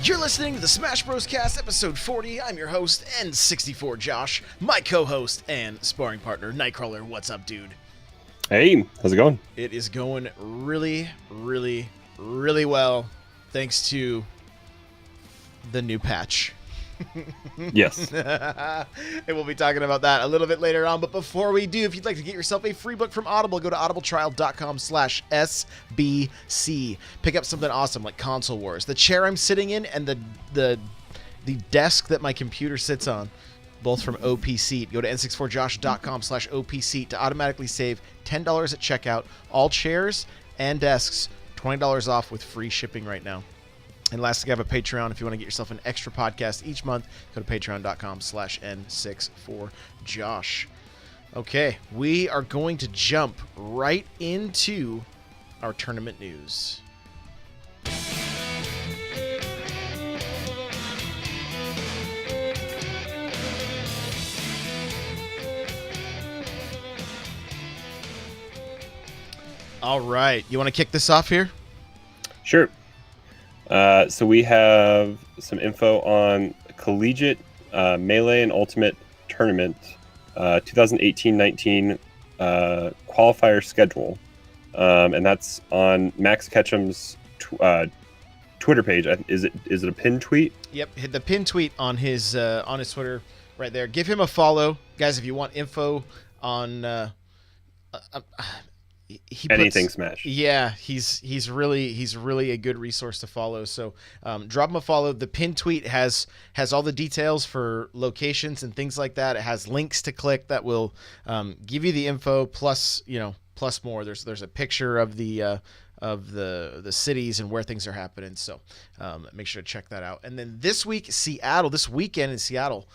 You're listening to the Smash Bros. Cast, episode 40. I'm your host, N64 Josh, my co-host and sparring partner, Nightcrawler. What's up, dude? Hey, how's it going? It is going really, really, really well, thanks to the new patch. Yes. And we'll be talking about that a little bit later on. But before we do, if you'd like to get yourself a free book from Audible, go to audibletrial.com/SBC. Pick up something awesome like Console Wars, the chair I'm sitting in, and the desk that my computer sits on, both from OPC. Go to n64josh.com/OPC to automatically save $10 at checkout. All chairs and desks, $20 off with free shipping right now. And lastly, I have a Patreon. If you want to get yourself an extra podcast each month, go to patreon.com/N64Josh. Okay, we are going to jump right into our tournament news. All right, you want to kick this off here? Sure. So we have some info on Collegiate Melee and Ultimate Tournament 2018-19 qualifier schedule. And that's on Max Ketchum's Twitter page. Is it a pinned tweet? Yep, hit the pin tweet on his Twitter right there. Give him a follow, guys, if you want info on anything Smash. Yeah, he's really a good resource to follow. So drop him a follow. The pin tweet has all the details for locations and things like that. It has links to click that will give you the info plus more. There's a picture of the cities and where things are happening. So make sure to check that out. And then this weekend in Seattle,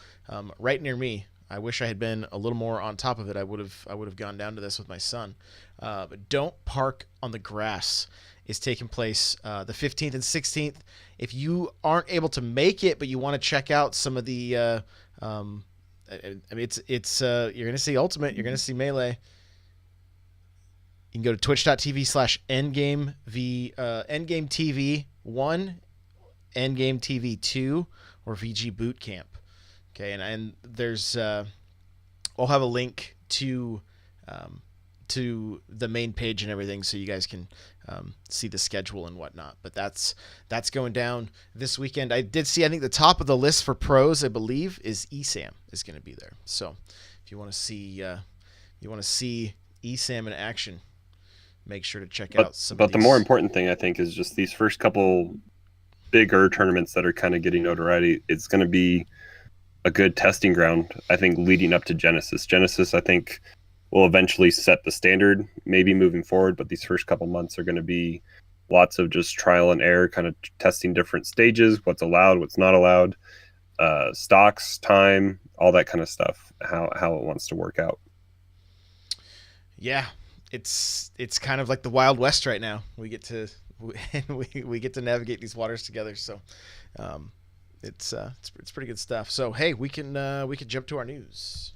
right near me. I wish I had been a little more on top of it. I would have gone down to this with my son. But Don't Park on the Grass is taking place the 15th and 16th. If you aren't able to make it, but you want to check out some of the, it's you're gonna see Ultimate, you're gonna see Melee. You can go to twitch.tv/Endgame TV 1, Endgame TV 2, or VG Bootcamp. Okay, and there's I'll have a link to the main page and everything, so you guys can see the schedule and whatnot. But that's going down this weekend. I did see, I think the top of the list for pros, I believe, is ESAM is going to be there. So if you want to see ESAM in action, make sure to check out some. But the more important thing, I think, is just these first couple bigger tournaments that are kind of getting notoriety. It's going to be a good testing ground, I think, leading up to Genesis. Genesis, I think, will eventually set the standard, maybe moving forward, but these first couple months are going to be lots of just trial and error, kind of testing different stages, what's allowed, what's not allowed, stocks, time, all that kind of stuff, how it wants to work out. Yeah, it's kind of like the Wild West right now. We get to navigate these waters together, so it's pretty good stuff. So hey, we can jump to our news.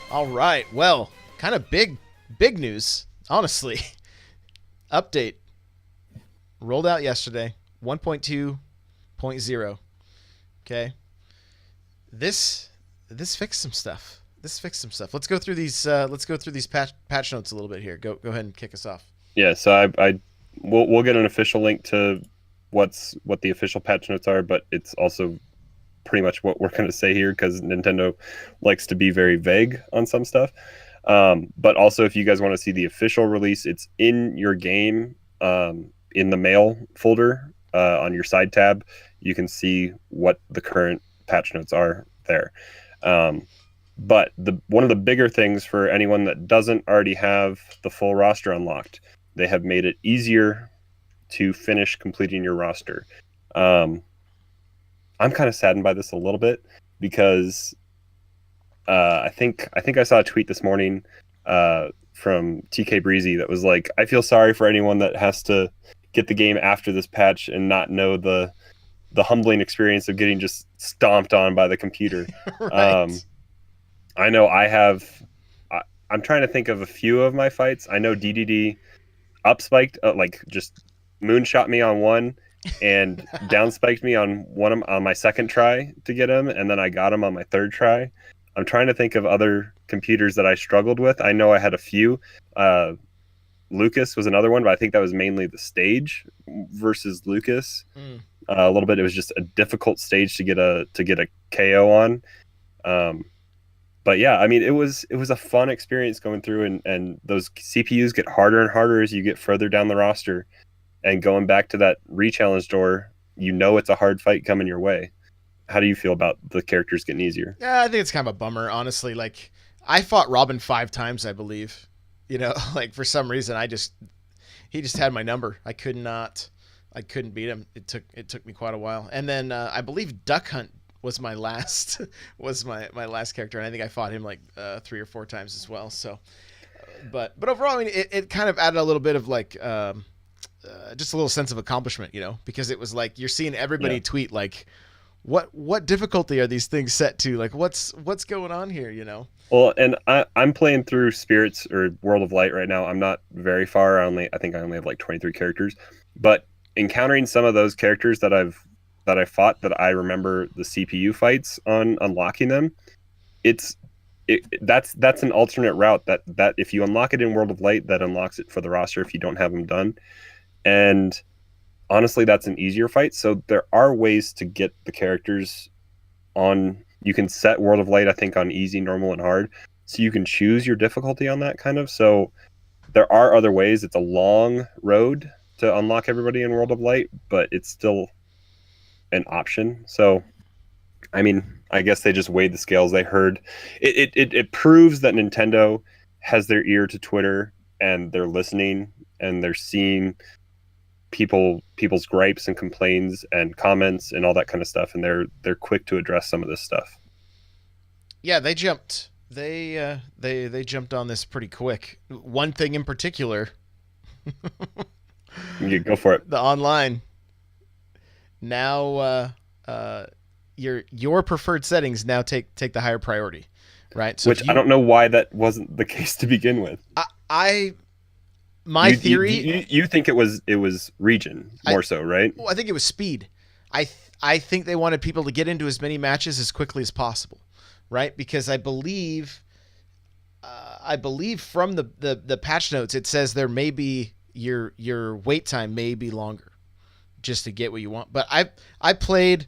All right. Well, kind of big news, honestly. Update rolled out yesterday, 1.2.0. Okay. This fixed some stuff. Let's go through these patch notes a little bit here. Go ahead and kick us off. Yeah, so we'll get an official link to what the official patch notes are, but it's also pretty much what we're going to say here because Nintendo likes to be very vague on some stuff. But also, if you guys want to see the official release, it's in your game, in the mail folder on your side tab. You can see what the current patch notes are there. But one of the bigger things for anyone that doesn't already have the full roster unlocked, they have made it easier to finish completing your roster. I'm kind of saddened by this a little bit because I think I saw a tweet this morning from TK Breezy that was like, I feel sorry for anyone that has to get the game after this patch and not know the the humbling experience of getting just stomped on by the computer. Um, Right. I know I have. I'm trying to think of a few of my fights. I know DDD up spiked, like just moonshot me on one, and down spiked me on on my second try to get him, and then I got him on my third try. I'm trying to think of other computers that I struggled with. I know I had a few. Uh, Lucas was another one, but I think that was mainly the stage versus Lucas. Mm. A little bit, it was just a difficult stage to get a KO on. Um, but yeah, I mean, it was a fun experience going through, and those CPUs get harder and harder as you get further down the roster. And going back to that re-challenge door, you know it's a hard fight coming your way. How do you feel about the characters getting easier? Yeah, I think it's kind of a bummer, honestly. Like, I fought Robin 5 times, I believe. You know, like for some reason, he just had my number. I couldn't beat him. It took me quite a while. And then I believe Duck Hunt was my last was my last character, and I think I fought him like 3 or 4 times as well. So, but overall, I mean, it kind of added a little bit of like. Just a little sense of accomplishment, you know, because it was like you're seeing everybody Yeah. tweet like, what difficulty are these things set to? Like, what's going on here, you know? Well, and I'm playing through Spirits or World of Light right now. I'm not very far. I think I only have like 23 characters, but encountering some of those characters that I fought that I remember the CPU fights on unlocking them, it's that's an alternate route that if you unlock it in World of Light, that unlocks it for the roster if you don't have them done. And honestly, that's an easier fight. So there are ways to get the characters on. You can set World of Light, I think, on easy, normal, and hard. So you can choose your difficulty on that kind of. So there are other ways. It's a long road to unlock everybody in World of Light, but it's still an option. So I mean, I guess they just weighed the scales. They heard it proves that Nintendo has their ear to Twitter, and they're listening, and they're seeing people's gripes and complaints and comments and all that kind of stuff, and they're quick to address some of this stuff. Yeah, they jumped. They jumped on this pretty quick. One thing in particular, You go for it. the online. Now, uh, your preferred settings now take the higher priority, right? So Which if I you, don't know why that wasn't the case to begin with. I my You theory, you think it was region I more so, right? well, I think it was speed. I think they wanted people to get into as many matches as quickly as possible, right? Because I believe from the patch notes it says there may be your wait time may be longer just to get what you want. But I played.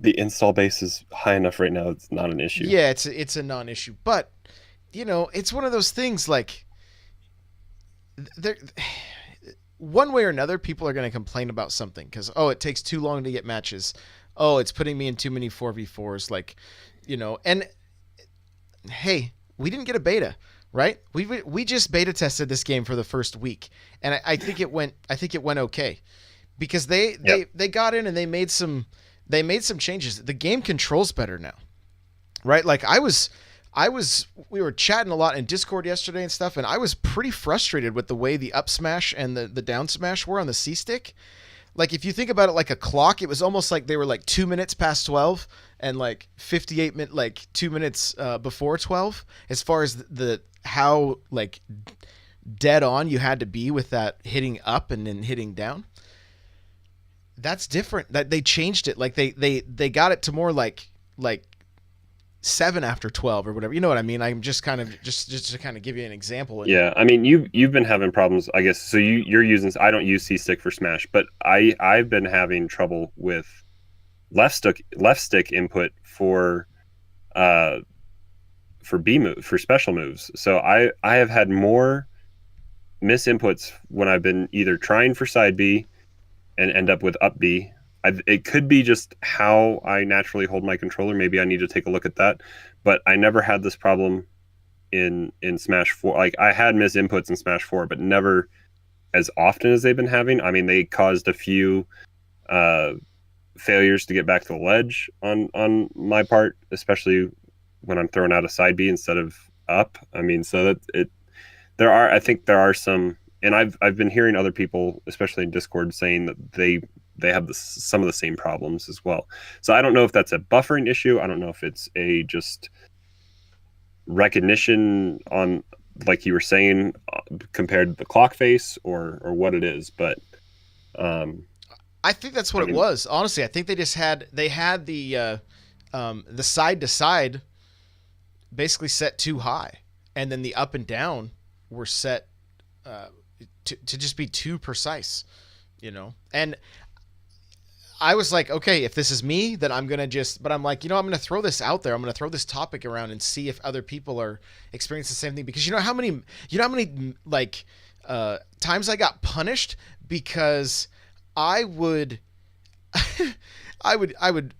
The install base is high enough right now; it's not an issue. Yeah, it's a non-issue, but you know, it's one of those things like there one way or another people are going to complain about something cuz oh, it takes too long to get matches. Oh, it's putting me in too many 4v4s like, you know, and hey, we didn't get a beta, right? We just beta tested this game for the first week, and I think it went okay because Yep. they got in and they made some changes. The game controls better now, right? Like we were chatting a lot in Discord yesterday and stuff, and I was pretty frustrated with the way the up smash and the down smash were on the C stick. Like if you think about it like a clock, it was almost like they were like 2 minutes past 12 and like like 2 minutes before 12 as far as the how like dead on you had to be with that hitting up and then hitting down. That's different. That they changed it. Like they got it to more like 7 after 12 or whatever. You know what I mean? I'm just kind of just to kind of give you an example. And Yeah, I mean you've been having problems, I guess. So you're using. I don't use C stick for Smash, but I've been having trouble with left stick input uh for B move for special moves. So I have had more misinputs when I've been either trying for side B and end up with up B. It could be just how I naturally hold my controller. Maybe I need to take a look at that. But I never had this problem in Smash 4. Like I had misinputs in Smash 4, but never as often as they've been having. I mean, they caused a few uh, failures to get back to the ledge on my part, especially when I'm throwing out a side B instead of up. I mean, so that it there are I think there are some, and I've been hearing other people, especially in Discord, saying that they have some of the same problems as well. So I don't know if that's a buffering issue. I don't know if it's a just recognition on, like you were saying, compared to the clock face, or what it is. But I think that's what I it mean, was. Honestly, I think they had the side to side basically set too high, and then the up and down were set uh, to just be too precise, you know. And I was like, okay, if this is me, then I'm gonna just. But I'm like, I'm gonna throw this out there. I'm gonna throw this topic around and see if other people are experiencing the same thing. Because you know how many like times I got punished because I would, I would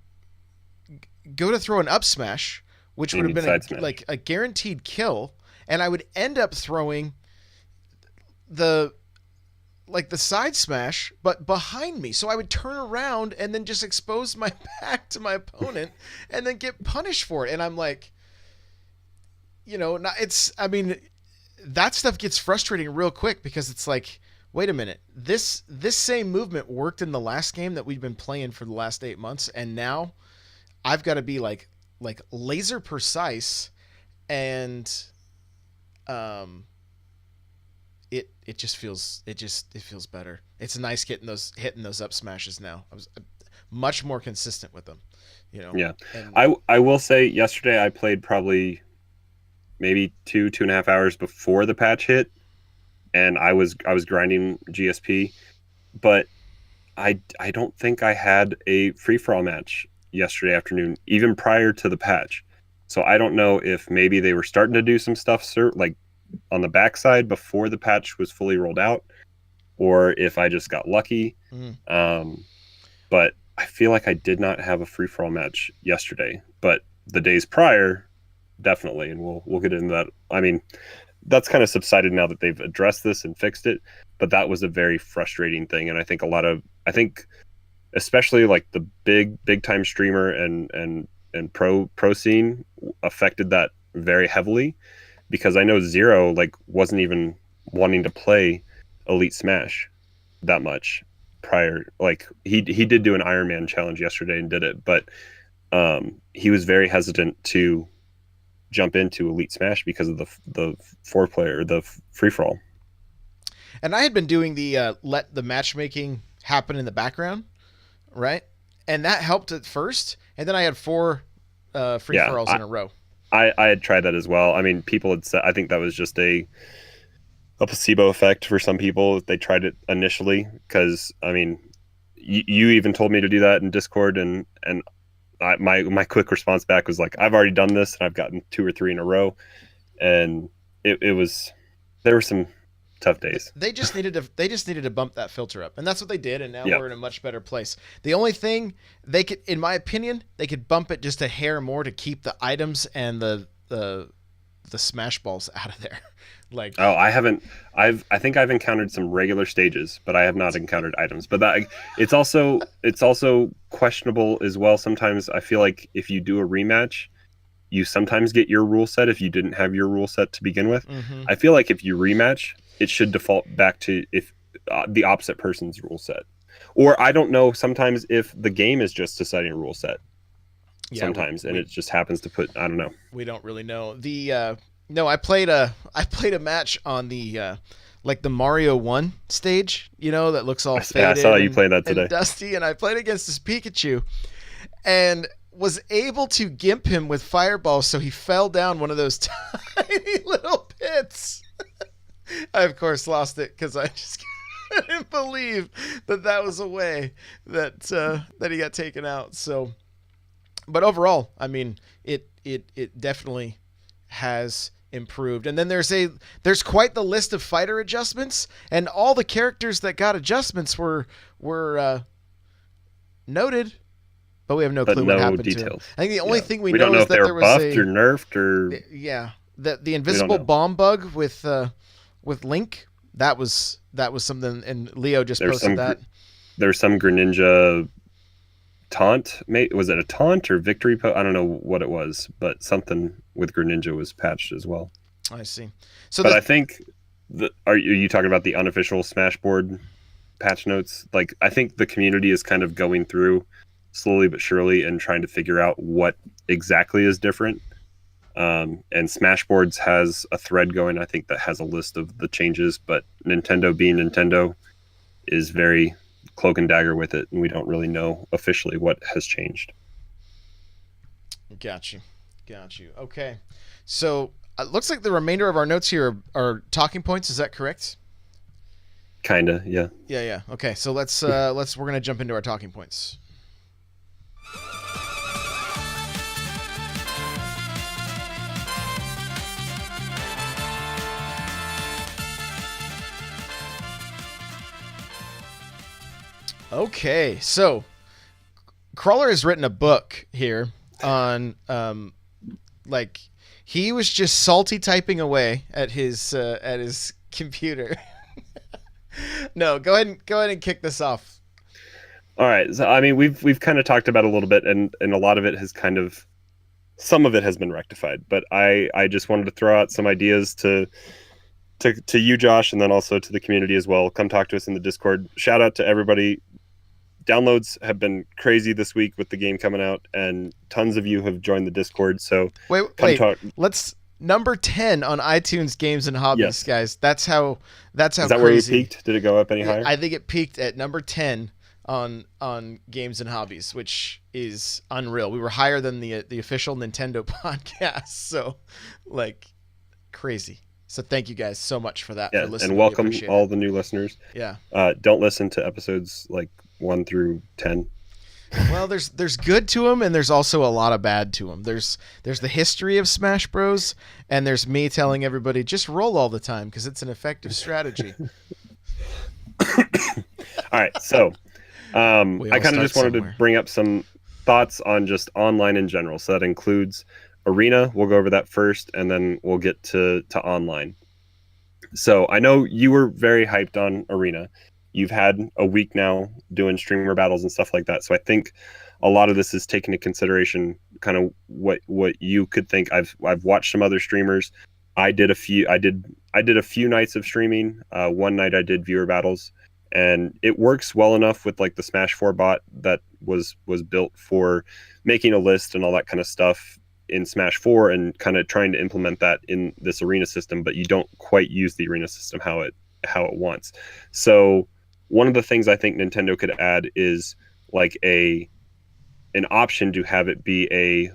go to throw an up smash, which would have been side smash. like a guaranteed kill, and I would end up throwing the the side smash, but behind me. So I would turn around and then just expose my back to my opponent and then get punished for it. And I'm like, not, I mean, that stuff gets frustrating real quick because it's like, wait a minute, this same movement worked in the last game that we've been playing for the last 8 months, and now I've got to be like laser precise, and um it just feels it feels better. It's nice hitting those up smashes now. I was much more consistent with them, Yeah, And I will say yesterday I played probably maybe 2.5 hours before the patch hit, and I was grinding GSP, but I don't think I had a free for all match yesterday afternoon, even prior to the patch. So I don't know if maybe they were starting to do some stuff, like on the backside before the patch was fully rolled out, or if I just got lucky. mm, But I feel like I did not have a free for all match yesterday, but the days prior, definitely, and we'll get into that. I mean, that's kind of subsided now that they've addressed this and fixed it, but that was a very frustrating thing, and I think especially like the big time streamer and pro scene affected that very heavily, because I know Zero like wasn't even wanting to play Elite Smash that much prior. Like he did do an Iron Man challenge yesterday and did it, but he was very hesitant to jump into Elite Smash because of the four player, the free for all. and I had been doing the let the matchmaking happen in the background, right? And that helped at first, and then I had four free Yeah, for alls in a row. I had tried that as well. I mean, people had said, I think that was just a placebo effect for some people. They tried it initially because, I mean, you even told me to do that in Discord, and my quick response back was like, I've already done this and I've gotten 2 or 3 in a row, and it was, there were some tough days. They just needed to bump that filter up, and that's what they did. And now Yep. we're in a much better place. The only thing they could, in my opinion, they could bump it just a hair more to keep the items and the smash balls out of there. Like, Oh, I think I've encountered some regular stages, but I have not encountered items. But that it's also questionable as well. Sometimes I feel like if you do a rematch, you sometimes get your rule set if you didn't have your rule set to begin with. mm-hmm. I feel like if you rematch, it should default back to if the opposite person's rule set. Or I don't know sometimes if the game is just deciding a rule set Yeah, sometimes, and it just happens to put, I don't know. we don't really know. No, I played a match on the like the Mario 1 stage, that looks all I faded saw you play that today. and dusty, and I played against this Pikachu and was able to gimp him with fireballs, so he fell down one of those tiny little pits. I of course lost it because I just couldn't believe that was a way that he got taken out. So, but overall, I mean, it definitely has improved. And then there's quite the list of fighter adjustments, and all the characters that got adjustments were noted, but we have no But clue what no happened to them. details. I think the only thing we don't know know is if that they there were was buffed or nerfed or yeah, the invisible know. bomb bug with Link, that was something, and Leo just There's posted that. there's some Greninja taunt. Was it a taunt or victory? I don't know what it was, but something with Greninja was patched as well. I see. So But I think are you talking about the unofficial Smashboard? patch notes. Like, I think the community is kind of going through slowly but surely and trying to figure out what exactly is different. And Smashboards has a thread going, I think, that has a list of the changes, but Nintendo, being Nintendo, is very cloak and dagger with it, and we don't really know officially what has changed. Got you. Got you. Okay. So it looks like the remainder of our notes here are talking points. Is that correct? Kinda, yeah. Yeah, yeah. Okay. So we're gonna jump into our talking points. Okay, so Crawler has written a book here on like he was just salty typing away at his computer. No, go ahead and kick this off. All right. So I mean, we've kind of talked about it a little bit, and a lot of it has kind of, some of it has been rectified. But I just wanted to throw out some ideas to you, Josh, and then also to the community as well. Come talk to us in the Discord. Shout out to everybody. Downloads have been crazy this week with the game coming out, and tons of you have joined the Discord. So wait. Let's number 10 on iTunes Games and Hobbies, yes. Guys. That's how Is that crazy. Where you peaked? Did it go up any higher? I think it peaked at number 10 on Games and Hobbies, which is unreal. We were higher than the official Nintendo podcast, so like crazy. So thank you guys so much for that. Yeah, for listening. And welcome all the new listeners. Yeah. Don't listen to episodes like 1 through 10. Well, there's good to them, and there's also a lot of bad to them. There's the history of Smash Bros, and there's me telling everybody just roll all the time because it's an effective strategy. All right, so I kind of just wanted to bring up some thoughts on just online in general. So that includes Arena. We'll go over that first, and then we'll get to online. So I know you were very hyped on Arena. You've had a week now doing streamer battles and stuff like that. So I think a lot of this is taking into consideration kind of what you could think. I've watched some other streamers. I did a few nights of streaming. One night I did viewer battles, and it works well enough with like the Smash 4 bot that was built for making a list and all that kind of stuff in Smash 4, and kind of trying to implement that in this Arena system, but you don't quite use the Arena system how it wants. So one of the things I think Nintendo could add is like an option to have it be a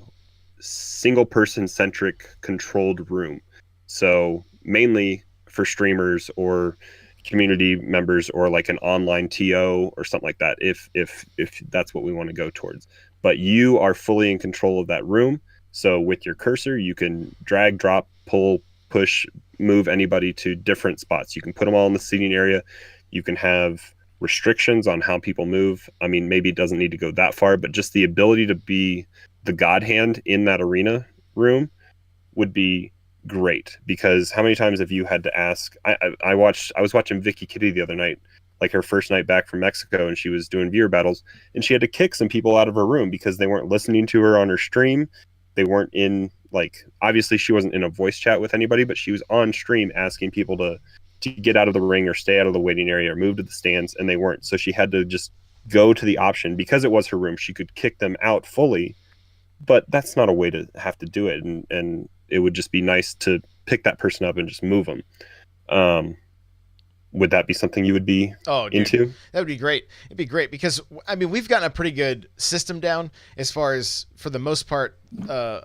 single person centric controlled room. So mainly for streamers or community members, or like an online TO or something like that, if that's what we want to go towards. But you are fully in control of that room. So with your cursor, you can drag, drop, pull, push, move anybody to different spots. You can put them all in the seating area. You can have restrictions on how people move. I mean, maybe it doesn't need to go that far, but just the ability to be the god hand in that arena room would be great. Because how many times have you had to ask? I was watching Vicky Kitty the other night, like her first night back from Mexico, and she was doing viewer battles, and she had to kick some people out of her room because they weren't listening to her on her stream. They weren't in, like, obviously she wasn't in a voice chat with anybody, but she was on stream asking people to get out of the ring or stay out of the waiting area or move to the stands, and they weren't. So she had to just go to the option. Because it was her room, she could kick them out fully, but that's not a way to have to do it. And it would just be nice to pick that person up and just move them. Would that be something you would be into? That would be great. It'd be great because, I mean, we've gotten a pretty good system down as far as, for the most part,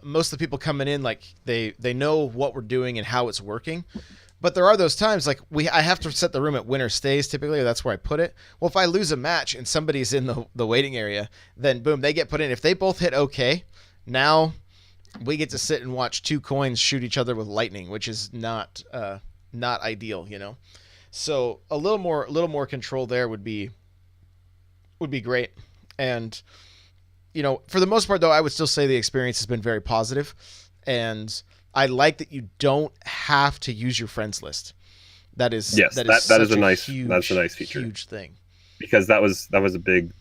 most of the people coming in, like they know what we're doing and how it's working. But there are those times, like I have to set the room at winner stays typically, or that's where I put it. Well, if I lose a match and somebody's in the waiting area, then boom, they get put in. If they both hit okay, now we get to sit and watch two coins shoot each other with lightning, which is not ideal, you know. So a little more control there would be great. And, you know, for the most part though, I would still say the experience has been very positive, and I like that you don't have to use your friends list. That is a nice feature. Huge thing. Because that was a big,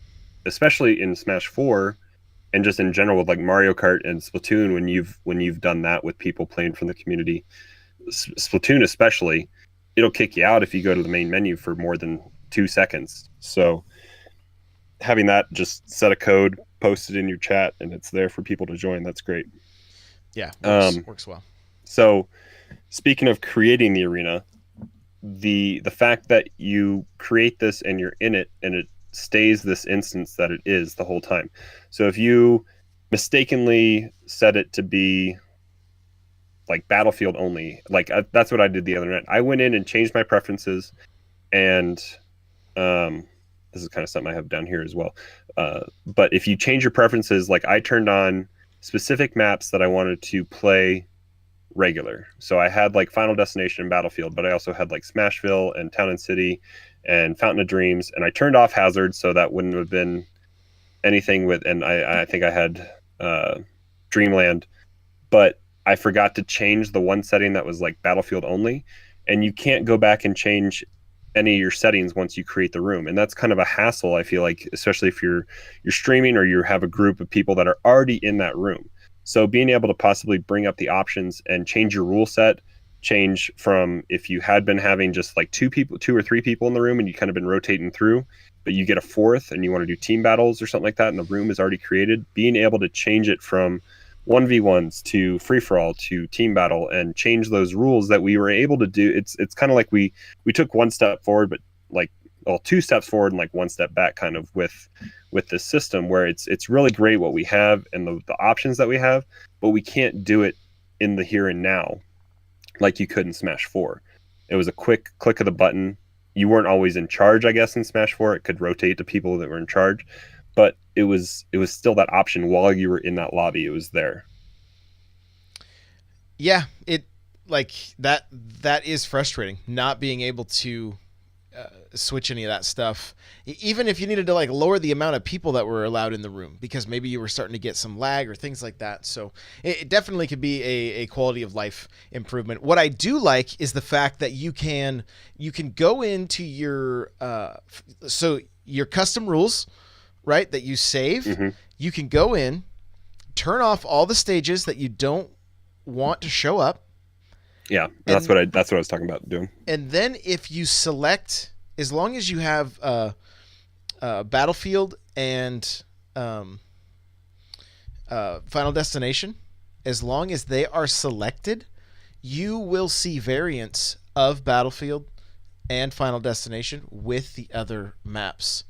especially in Smash 4 and just in general with like Mario Kart and Splatoon, when you've done that with people playing from the community, Splatoon especially, it'll kick you out if you go to the main menu for more than 2 seconds. So having that, just set a code, post it in your chat, and it's there for people to join. That's great. Yeah, works well. So speaking of creating the arena, the fact that you create this and you're in it and it stays this instance that it is the whole time. So if you mistakenly set it to be like Battlefield only, like that's what I did the other night. I went in and changed my preferences, and this is kind of something I have down here as well. But if you change your preferences, like I turned on specific maps that I wanted to play regular. So I had like Final Destination and Battlefield, but I also had like Smashville and Town and City and Fountain of Dreams, and I turned off Hazard, so that wouldn't have been anything with. And I think I had Dreamland, but I forgot to change the one setting that was like Battlefield only, and you can't go back and change any of your settings once you create the room, and that's kind of a hassle, I feel like, especially if you're streaming or you have a group of people that are already in that room. So being able to possibly bring up the options and change your rule set, change from if you had been having just like two or three people in the room and you kind of been rotating through, but you get a fourth and you want to do team battles or something like that and the room is already created, being able to change it from 1v1s to free for all to team battle and change those rules that we were able to do. It's kind of like we took one step forward, but like, well, two steps forward and like one step back kind of with this system, where it's really great what we have and the options that we have, but we can't do it in the here and now like you could in Smash 4. It was a quick click of the button. You weren't always in charge, I guess, in Smash 4. It could rotate to people that were in charge, but it was still that option while you were in that lobby. It was there. Yeah, it like that is frustrating, not being able to switch any of that stuff, even if you needed to like lower the amount of people that were allowed in the room because maybe you were starting to get some lag or things like that. So it definitely could be a quality of life improvement. What I do like is the fact that you can go into your so your custom rules, right, that you save. Mm-hmm. You can go in, turn off all the stages that you don't want to show up. Yeah, that's what I was talking about doing. And then if you select, as long as you have Battlefield and Final Destination, as long as they are selected, you will see variants of Battlefield and Final Destination with the other maps.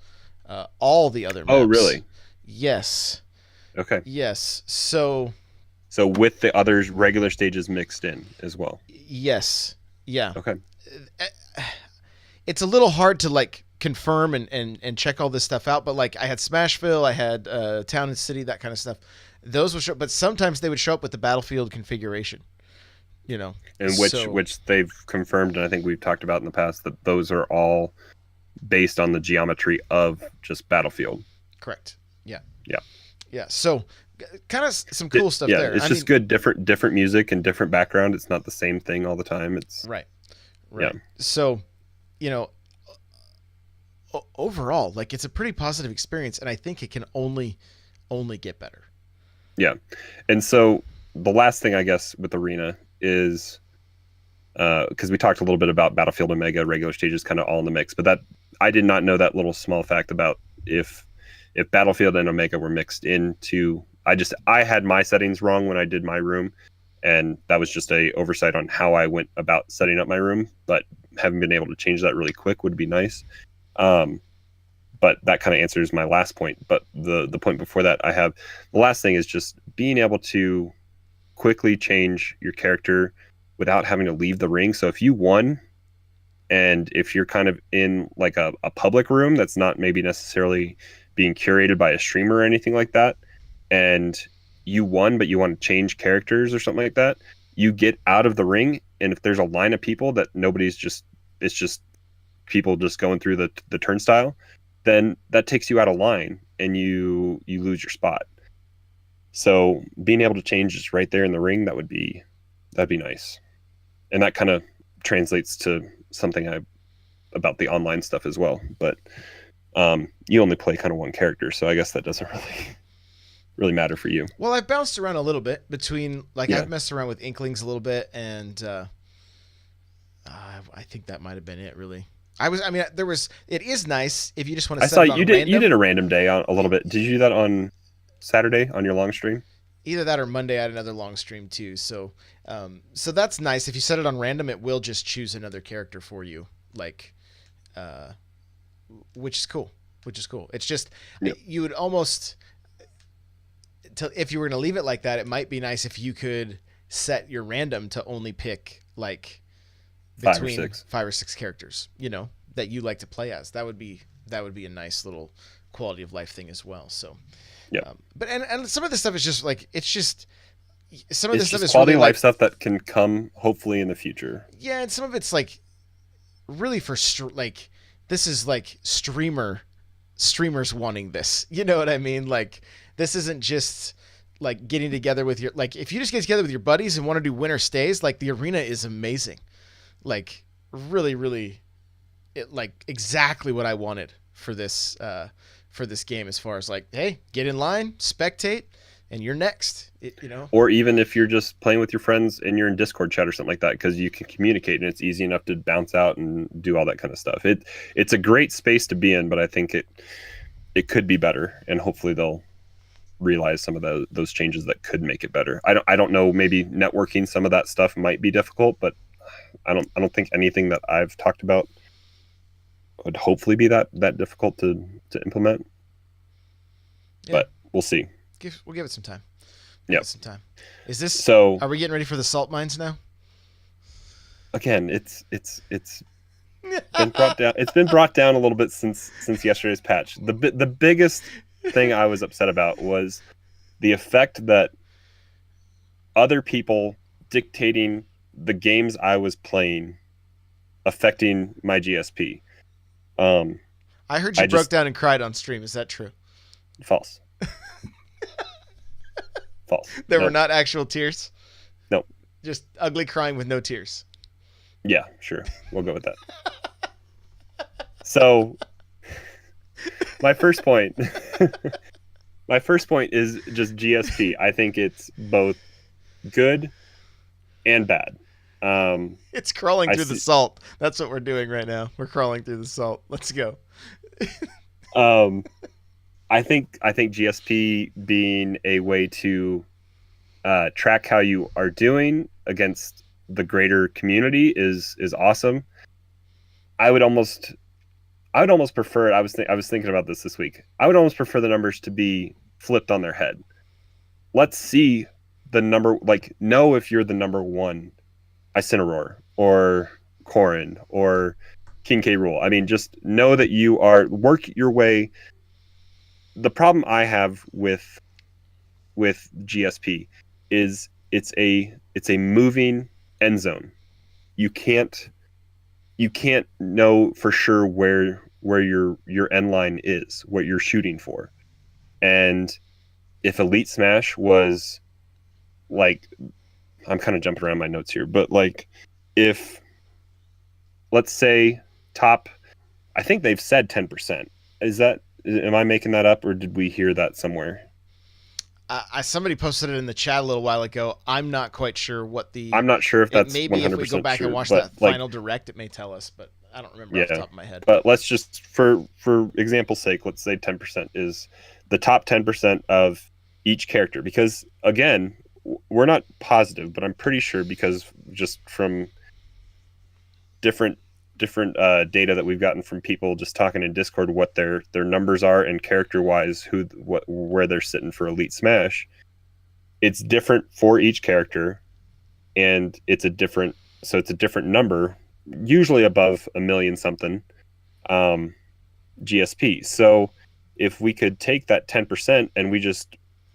All the other maps. Oh, really? Yes. Okay. Yes. So with the others regular stages mixed in as well. Yes. Yeah. Okay. It's a little hard to like confirm and check all this stuff out, but like I had Smashville, I had Town and City, that kind of stuff. Those would show up, but sometimes they would show up with the Battlefield configuration. You know. And which they've confirmed, and I think we've talked about in the past, that those are all based on the geometry of just Battlefield. Correct. Yeah. Yeah. Yeah. So kind of some cool stuff there. It's just good, different music and different background. It's not the same thing all the time. It's right. Yeah. So, you know, overall, like it's a pretty positive experience, and I think it can only get better. Yeah. And so the last thing I guess with Arena is because we talked a little bit about Battlefield Omega regular stages kind of all in the mix, but that I did not know that little small fact about if Battlefield and Omega were mixed into. I had my settings wrong when I did my room, and that was just a oversight on how I went about setting up my room, but having been able to change that really quick would be nice. But that kind of answers my last point. But the point before that, the last thing is just being able to quickly change your character without having to leave the ring. So if you won, and if you're kind of in like a public room that's not maybe necessarily being curated by a streamer or anything like that, and you won, but you want to change characters or something like that, you get out of the ring, and if there's a line of people that it's just people just going through the turnstile, then that takes you out of line and you lose your spot. So being able to change just right there in the ring, that'd be nice. And that kind of translates to something about the online stuff as well. But you only play kind of one character, so I guess that doesn't really matter for you. Well, I've bounced around a little bit between, like, I've messed around with Inklings a little bit, and I think that might have been it, really. I mean, there was. It is nice if you just want to I set saw it on you did random. a random day on a little bit. Did you do that on Saturday on your long stream? Either that or Monday I had another long stream too. So that's nice. If you set it on random, it will just choose another character for you, like, uh, which is cool. Which is cool. It's just Yep. you would almost, if you were going to leave it like that, it might be nice if you could set your random to only pick like Five or between six. 5 or 6 characters, that you like to play as. That would be a nice little quality of life thing as well. So, Yep. but and some of this stuff is just like it's just some of It's this stuff just is quality really of life like, stuff that can come hopefully in the future. yeah, and some of it's like really for like this is like streamers wanting this. You know what I mean? Like this isn't just like getting together with your, like if you just get together with your buddies and want to do winter stays, like the arena is amazing. Like really, really, like exactly what I wanted for this game, as far as like, hey, get in line, spectate, and you're next. Or even if you're just playing with your friends and you're in Discord chat or something like that, because you can communicate and it's easy enough to bounce out and do all that kind of stuff. It's a great space to be in, but I think it could be better, and hopefully they'll realize some of those changes that could make it better. I don't know, maybe networking some of that stuff might be difficult, but I don't think anything that I've talked about would hopefully be that difficult to implement. Yeah. But we'll see. We'll give it some time. Yep. Some time. Is this So Are we getting ready for the salt mines now? again, it's been brought down. It's been brought down a little bit since yesterday's patch. The biggest thing I was upset about was the effect that other people dictating the games I was playing affecting my GSP. I heard you broke down and cried on stream. Is that true? False. False. There were not actual tears? No. Just ugly crying with no tears. Yeah, sure. We'll go with that. So, my first point is just GSP. I think it's both good and bad. It's crawling through the salt. That's what we're doing right now. We're crawling through the salt. Let's go. I think GSP being a way to track how you are doing against the greater community is awesome. I would almost prefer. I was thinking about this week. I would almost prefer the numbers to be flipped on their head. Let's see the number. Like, know if you're the number one Incineroar or Corrin or King K. Rool. I mean, just know that you are. Work your way. The problem I have with GSP is it's a moving end zone. You can't know for sure where your end line is, what you're shooting for. And if Elite Smash was like, I'm kind of jumping around my notes here, but like if, let's say, top, I think they've said 10%. Am I making that up, or did we hear that somewhere? Somebody posted it in the chat a little while ago. I'm not quite sure what the. I'm not sure if that's maybe 100% if we go back true, and watch but that final direct, it may tell us, but I don't remember off the top of my head. But let's just, for example's sake, let's say 10% is the top 10% of each character, because again, we're not positive, but I'm pretty sure, because just from different data that we've gotten from people just talking in Discord, what their numbers are and character wise, where they're sitting for Elite Smash, it's different for each character, and it's a different number, usually above 1 million something GSP. So if we could take that 10% and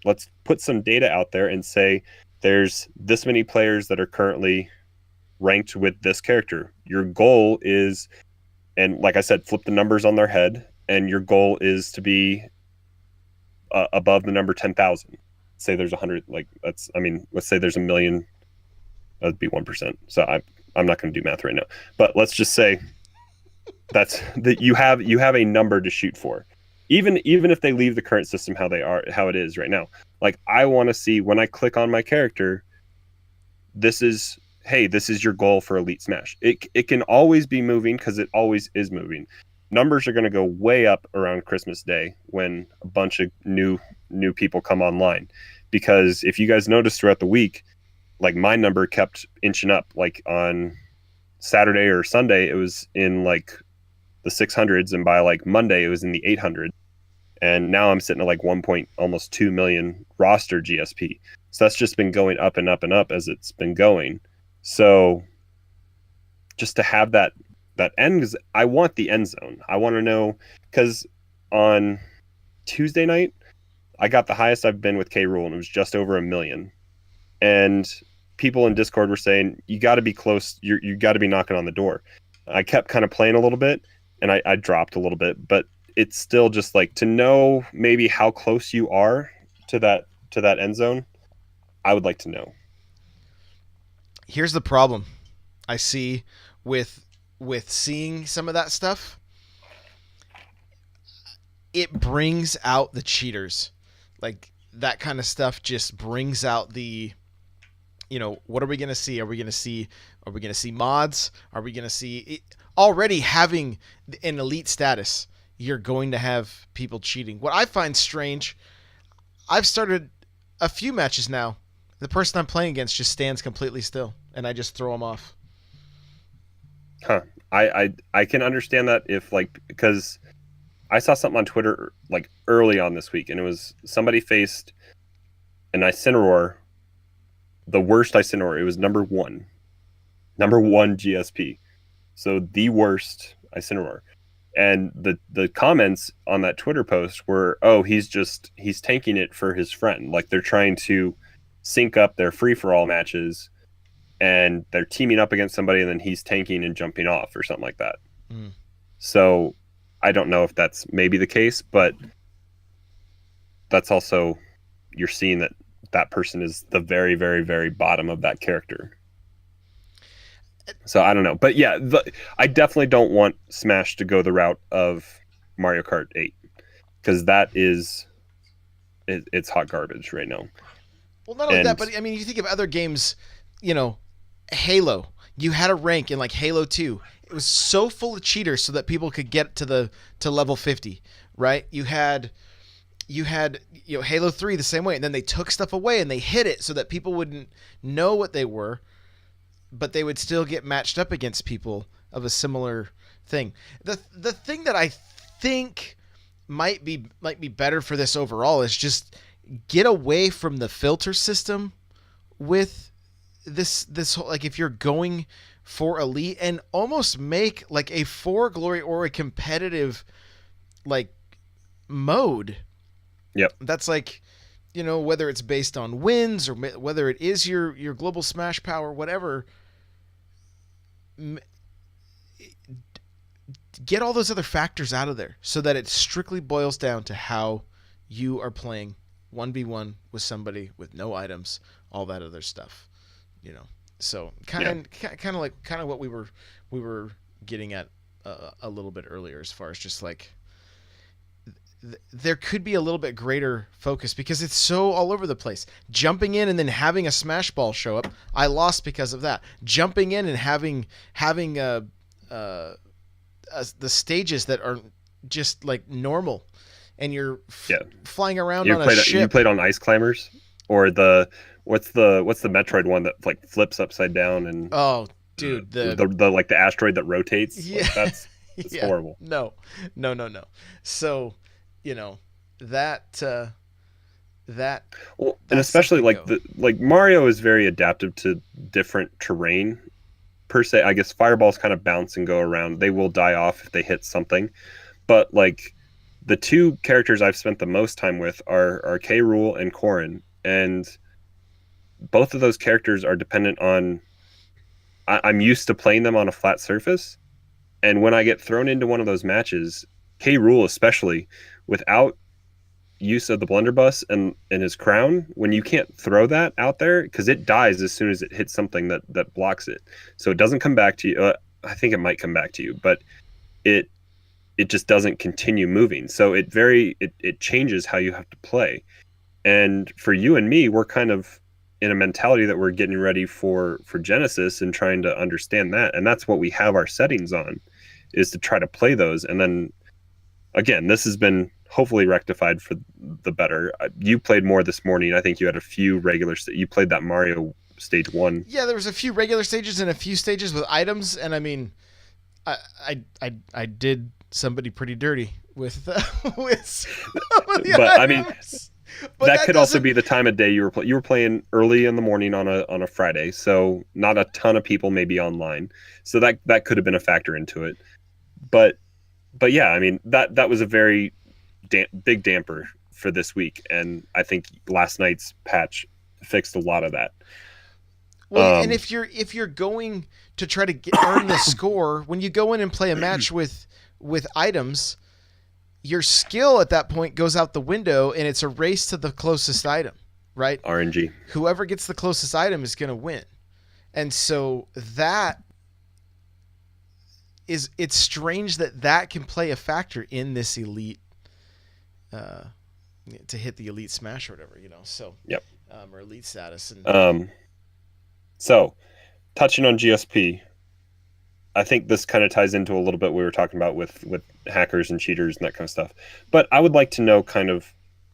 let's put some data out there and say there's this many players that are currently ranked with this character. Your goal is, and like I said, flip the numbers on their head, and your goal is to be above the number 10,000. Say there's 100, let's say there's 1 million. That'd be 1%. So I'm not going to do math right now, but let's just say that's that you have a number to shoot for. Even if they leave the current system how it is right now. Like, I want to see when I click on my character, this is hey, this is your goal for Elite Smash. It can always be moving because it always is moving. Numbers are going to go way up around Christmas Day when a bunch of new people come online. Because if you guys notice throughout the week, like my number kept inching up. Like on Saturday or Sunday, it was in like the 600s, and by like Monday, it was in the 800s. And now I'm sitting at like almost 2 million roster GSP. So that's just been going up and up and up as it's been going. So just to have that end, I want the end zone. I want to know, because on Tuesday night, I got the highest I've been with K Rule, and it was just over 1 million. And people in Discord were saying, you got to be close. You got to be knocking on the door. I kept kind of playing a little bit, and I dropped a little bit, but it's still just like to know maybe how close you are to that end zone. I would like to know. Here's the problem I see with seeing some of that stuff. It brings out the cheaters. Like that kind of stuff just brings out the, what are we going to see? Are we going to see mods? Are we going to see it? Already having an elite status, you're going to have people cheating. What I find strange, I've started a few matches now. The person I'm playing against just stands completely still, and I just throw him off. Huh. I can understand that if like, because I saw something on Twitter like early on this week, and it was somebody faced an Incineroar, the worst Incineroar. It was number one GSP. So the worst Incineroar. And the comments on that Twitter post were, oh, he's tanking it for his friend. Like they're trying to sync up their free for all matches, and they're teaming up against somebody, and then he's tanking and jumping off or something like that. Mm. So I don't know if that's maybe the case, but that's also, you're seeing that person is the very, very, very bottom of that character. So I don't know, but yeah, I definitely don't want Smash to go the route of Mario Kart 8, because it's hot garbage right now. Well, not only that, but I mean, you think of other games, Halo. You had a rank in like Halo 2. It was so full of cheaters so that people could get to level 50, right? You had Halo 3 the same way, and then they took stuff away and they hid it so that people wouldn't know what they were, but they would still get matched up against people of a similar thing. The thing that I think might be better for this overall is just get away from the filter system with this whole, like, if you're going for elite, and almost make like a for glory or a competitive like mode. Yep. That's like, whether it's based on wins or whether it is your global smash power, whatever. Get all those other factors out of there so that it strictly boils down to how you are playing 1v1 with somebody with no items, all that other stuff, So kind of what we were getting at a little bit earlier, as far as just like there could be a little bit greater focus, because it's so all over the place. Jumping in and then having a smash ball show up, I lost because of that. Jumping in and having the stages that are just like normal, and you're flying around on a ship. You played on Ice Climbers, or what's the Metroid one that like flips upside down, and oh dude, the like the asteroid that rotates. Yeah, like, that's yeah. horrible. No. So that well, and especially like Mario is very adaptive to different terrain per se. I guess fireballs kind of bounce and go around. They will die off if they hit something, but like the two characters I've spent the most time with are K. Rool and Corrin, and both of those characters are dependent on. I'm used to playing them on a flat surface, and when I get thrown into one of those matches, K. Rool especially, without use of the blunderbuss and his crown, when you can't throw that out there, because it dies as soon as it hits something that blocks it, so it doesn't come back to you. I think it might come back to you, but it just doesn't continue moving. So it changes how you have to play. And for you and me, we're kind of in a mentality that we're getting ready for Genesis and trying to understand that, and that's what we have our settings on, is to try to play those. And then again, this has been hopefully rectified for the better. You played more this morning. I think you had a few you played that Mario stage 1. Yeah, there was a few regular stages and a few stages with items, and I mean, I did somebody pretty dirty with with some of the But I mean, items. But that that could also doesn't. be the time of day you were playing early in the morning on a Friday, so not a ton of people may be online. So that could have been a factor into it. But yeah, I mean that was a very big damper for this week, and I think last night's patch fixed a lot of that. Well, and if you're going to try to earn the score when you go in and play a match with items, your skill at that point goes out the window, and it's a race to the closest item, right? RNG. Whoever gets the closest item is going to win. And so that is, it's strange that that can play a factor in this elite, uh, to hit the elite smash or whatever, so, Yep. or elite status. And So touching on GSP, I think this kind of ties into a little bit we were talking about with hackers and cheaters and that kind of stuff. But I would like to know kind of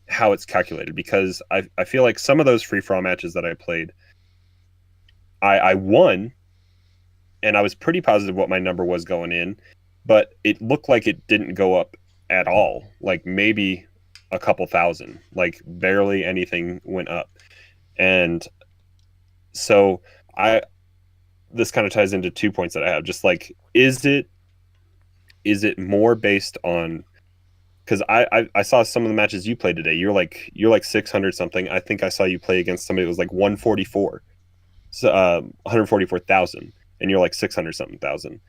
how it's calculated, because I feel like some of those free for all matches that I played, I won, and I was pretty positive what my number was going in, but it looked like it didn't go up at all. Like maybe a couple thousand, like barely anything went up. And so I this kind of ties into 2 points that I have. Just like, is it more based on, because I saw some of the matches you played today. You're like 600 something. I think I saw you play against somebody that was like 144, so 144,000, and you're like 600 something thousand.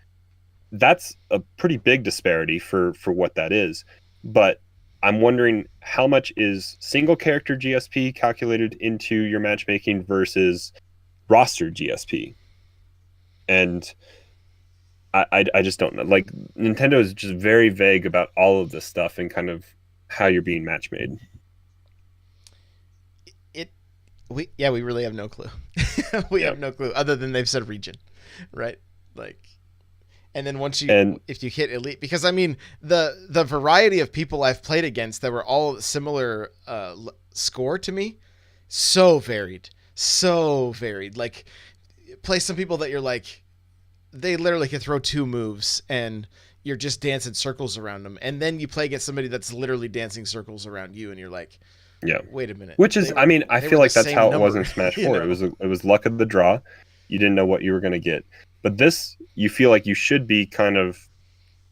That's a pretty big disparity for what that is. But I'm wondering how much is single character GSP calculated into your matchmaking versus roster GSP. And I just don't know. Like, Nintendo is just very vague about all of this stuff and kind of how you're being match made. it, we really have no clue. We Yeah. have no clue other than they've said region, right? Like, and then And if you hit elite, because I mean the variety of people I've played against that were all similar score to me, so varied. Like, play some people that you're like, they literally can throw two moves and you're just dancing circles around them, and then you play against somebody that's literally dancing circles around you, and you're like, yeah, wait a minute, which is, I mean, I they feel were the like that's same how it was in number, Smash you 4. know? It was luck of the draw. You didn't know what you were going to get. But this, you feel like you should be kind of,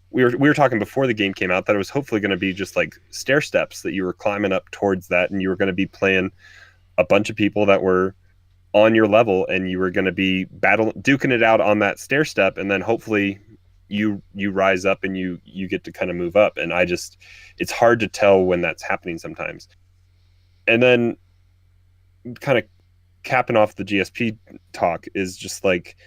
we were talking before the game came out that it was hopefully going to be just like stair steps, that you were climbing up towards that, and you were going to be playing a bunch of people that were on your level, and you were going to be duking it out on that stair step, and then hopefully you rise up and you get to kind of move up. And it's hard to tell when that's happening sometimes. And then kind of capping off the GSP talk is just like,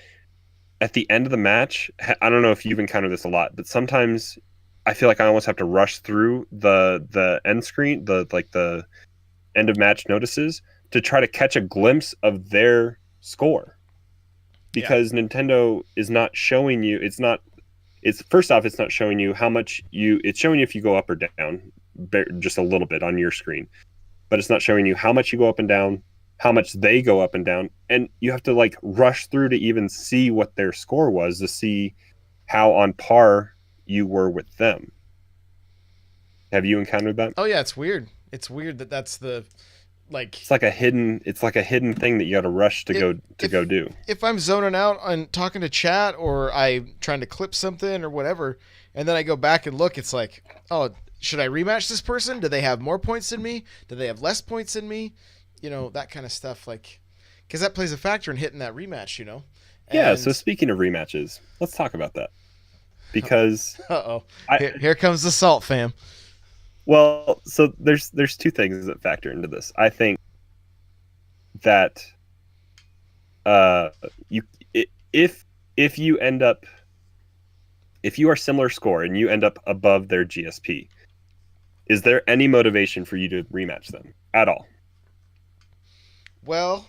at the end of the match, I don't know if you've encountered this a lot, but sometimes I feel like I almost have to rush through the end screen, the end of match notices, to try to catch a glimpse of their score, Yeah. because Nintendo is not showing you. It's first off, it's not showing you how much it's showing you if you go up or down just a little bit on your screen, but it's not showing you how much you go up and down, how much they go up and down, and you have to like rush through to even see what their score was, to see how on par you were with them. Have you encountered that? Oh yeah, it's weird. It's weird that that's the, like, It's like a hidden thing that you got to rush to if go do. if I'm zoning out on talking to chat, or I'm trying to clip something or whatever, and then I go back and look, it's like, oh, should I rematch this person? Do they have more points than me? Do they have less points than me? That kind of stuff, like, because that plays a factor in hitting that rematch. Yeah, so And speaking of rematches, let's talk about that, because uh-oh, I here comes the salt, fam. well, so there's two things that factor into this. I think that uh you if you end up, if you are similar score and you end up above their GSP, is there any motivation for you to rematch them at all? Well,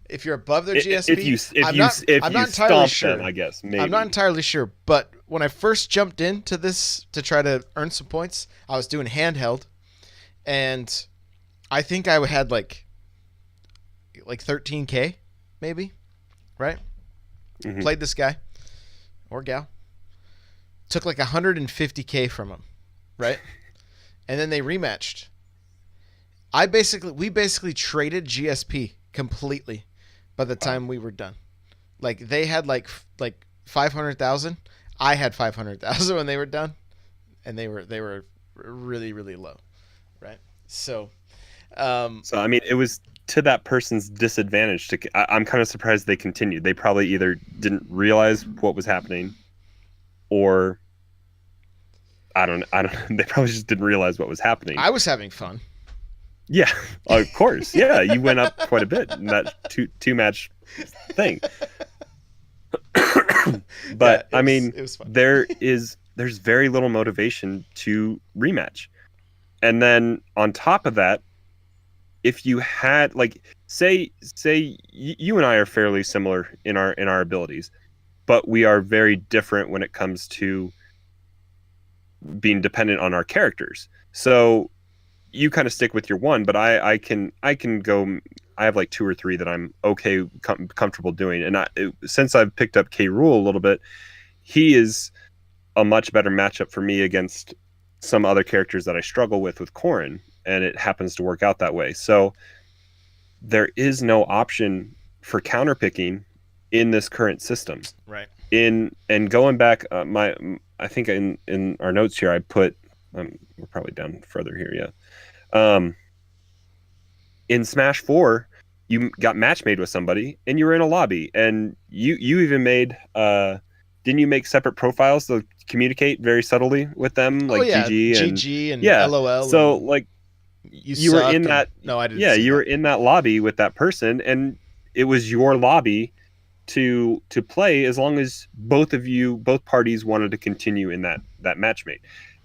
If you're above their If GSP, you if I'm you not. if I'm you not entirely stomp them, sure. I guess I'm not maybe. entirely sure. But when I first jumped into this to try to earn some points, I was doing handheld, and I think I had like 13K, maybe. Right? Hmm. Played this guy or gal. Took like 150K from him. Right? And then they rematched. We basically traded GSP completely by the Wow. time we were done. Like they had like 500,000. I had 500,000 when they were done, and they were really really low, right? So, um, So I mean, it was to that person's disadvantage. I'm kind of surprised they continued. They probably either didn't realize what was happening, or I don't. They probably just didn't realize what was happening. I was having fun. Yeah, of course. Yeah, you went up quite a bit in that two match thing. Yeah, But it I was mean, it was fun. there's very little motivation to rematch. And then on top of that, if you had like you and I are fairly similar in our abilities, but we are very different when it comes to being dependent on our characters. So you kind of stick with your one, but I can go. I have like two or three that I'm comfortable doing, and since I've picked up K. Rule a little bit, he is a much better matchup for me against some other characters that I struggle with Corrin, and it happens to work out that way. So there is no option for counterpicking in this current system. Right. In and going back, I think in our notes here I put we're probably down further here, yeah. In Smash 4, you got match made with somebody and you were in a lobby and you even made didn't you make separate profiles to communicate very subtly with them Oh like yeah, GG and GG and yeah. LOL So and like you you were suck in and that no, I didn't yeah, say you were that. in that lobby with that person and it was your lobby to play as long as both parties wanted to continue in that matchmate,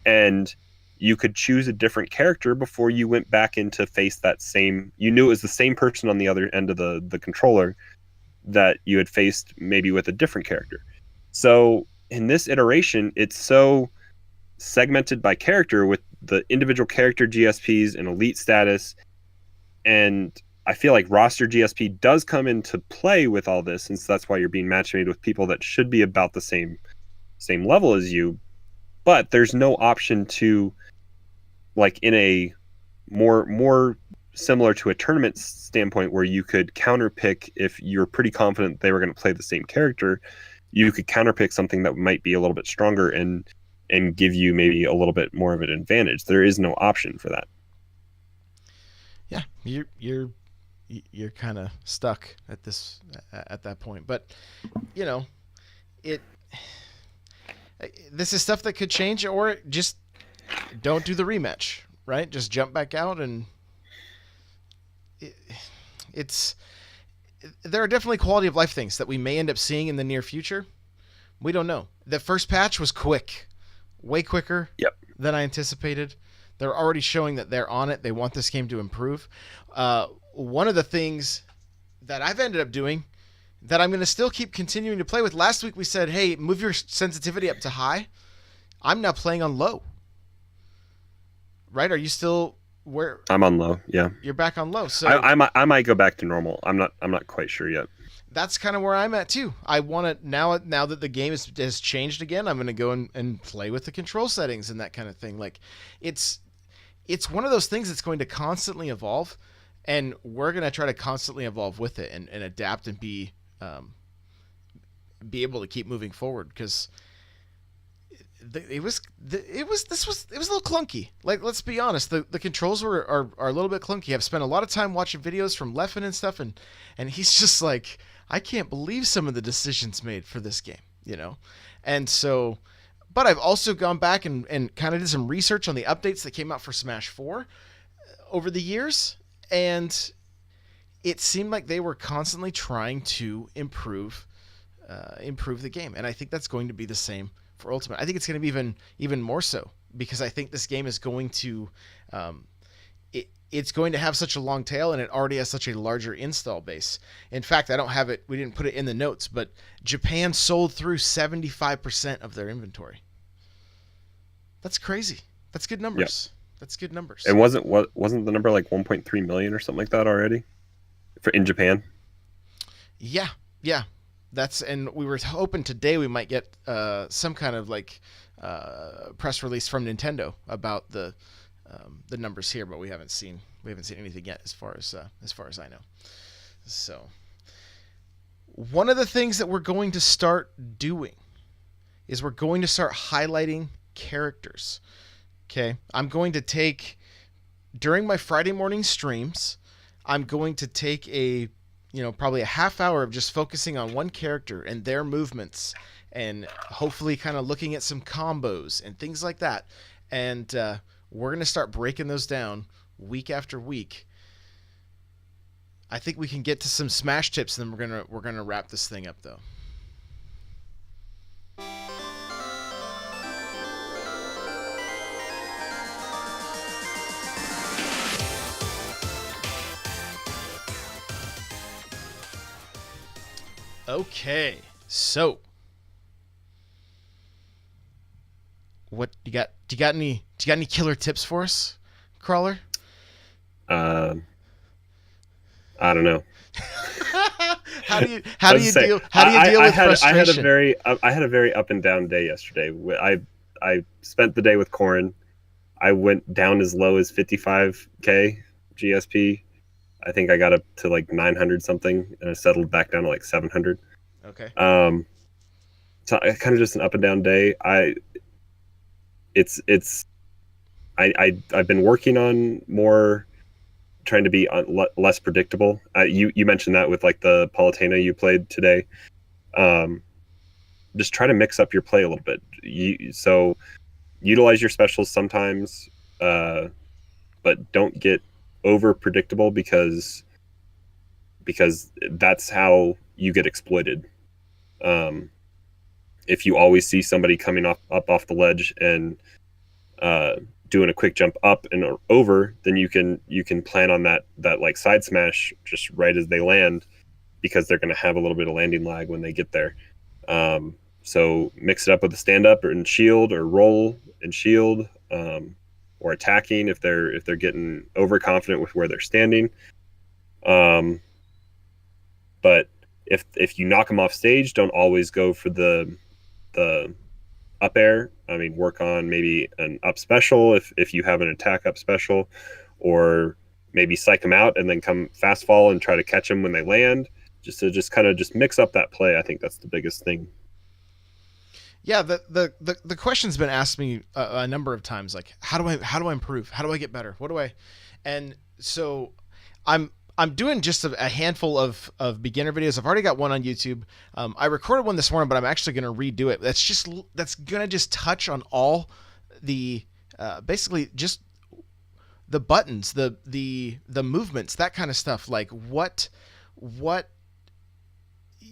and you could choose a different character before you went back in to face that same. You knew it was the same person on the other end of the controller that you had faced maybe with a different character. So in this iteration, it's so segmented by character with the individual character GSPs and elite status, and I feel like roster GSP does come into play with all this, since that's why you're being match made with people that should be about the same level as you. But there's no option to like in a more similar to a tournament standpoint where you could counterpick if you're pretty confident they were going to play the same character. You could counterpick something that might be a little bit stronger and give you maybe a little bit more of an advantage. There is no option for that. Yeah, you're kind of stuck at that point. But you know, it this is stuff that could change, or just don't do the rematch, right? Just jump back out, and it, it's there are definitely quality of life things that we may end up seeing in the near future. We don't know. The first patch was quick, way quicker Yep. than I anticipated. They're already showing that they're on it. They want this game to improve. One of the things that I've ended up doing that I'm going to still keep continuing to play with. Last week we said, hey, move your sensitivity up to high. I'm now playing on low. Right? Are you still where I'm on low. Yeah. you're back on low? So I might go back to normal. I'm not quite sure yet. that's kind of where I'm at too. I want to now that the game has changed again. I'm going to go and play with the control settings and that kind of thing. Like, it's one of those things that's going to constantly evolve, and we're going to try to constantly evolve with it and adapt and be able to keep moving forward because it was a little clunky. Like, let's be honest, the controls are a little bit clunky. I've spent a lot of time watching videos from Leffen and stuff, and he's just like, I can't believe some of the decisions made for this game, and so. But I've also gone back and kind of did some research on the updates that came out for Smash 4 over the years, and it seemed like they were constantly trying to improve the game, and I think that's going to be the same for Ultimate. I think it's going to be even more so because I think this game is going to it's going to have such a long tail, and it already has such a larger install base. In fact, I don't have it. We didn't put it in the notes, but Japan sold through 75% of their inventory. That's crazy. That's good Yep. numbers. That's good numbers. And wasn't the number like 1.3 million or something like that already for in Japan? Yeah, yeah. And we were hoping today we might get some kind of like press release from Nintendo about the numbers here, but we haven't seen anything yet as far as I know. So one of the things that we're going to start doing is we're going to start highlighting characters. Okay, I'm going to take during my Friday morning streams. I'm going to take probably a half hour of just focusing on one character and their movements, and hopefully kind of looking at some combos and things like that. And we're going to start breaking those down week after week. I think we can get to some Smash tips, and then we're gonna wrap this thing up though. Okay, so what you got? Do you got any killer tips for us, Crawler? I don't know. how do you deal with frustration? I had a very up and down day yesterday. I spent the day with Corin. I went down as low as 55k GSP. I think I got up to like 900 something, and I settled back down to like 700. Okay. So I kind of just an up and down day. I've been working on more, trying to be less predictable. You mentioned that with like the Palutena you played today. Just try to mix up your play a little bit. So utilize your specials sometimes, but don't get over predictable because that's how you get exploited. If you always see somebody coming up off the ledge and doing a quick jump up and over, then you can plan on that like side smash just right as they land, because they're going to have a little bit of landing lag when they get there. So mix it up with a stand up and shield, or roll and shield, or attacking if they're getting overconfident with where they're standing. But if you knock them off stage, don't always go for the up air. I mean, work on maybe an up special if you have an attack up special, or maybe psych them out and then come fast fall and try to catch them when they land. Just kind of mix up that play. I think that's the biggest thing. Yeah, the question's been asked me a number of times, like how do I improve? How do I get better? What do I? And so I'm doing just a handful of beginner videos. I've already got one on YouTube. I recorded one this morning, but I'm actually going to redo it. That's going to just touch on all the basically just the buttons, the movements, that kind of stuff. Like what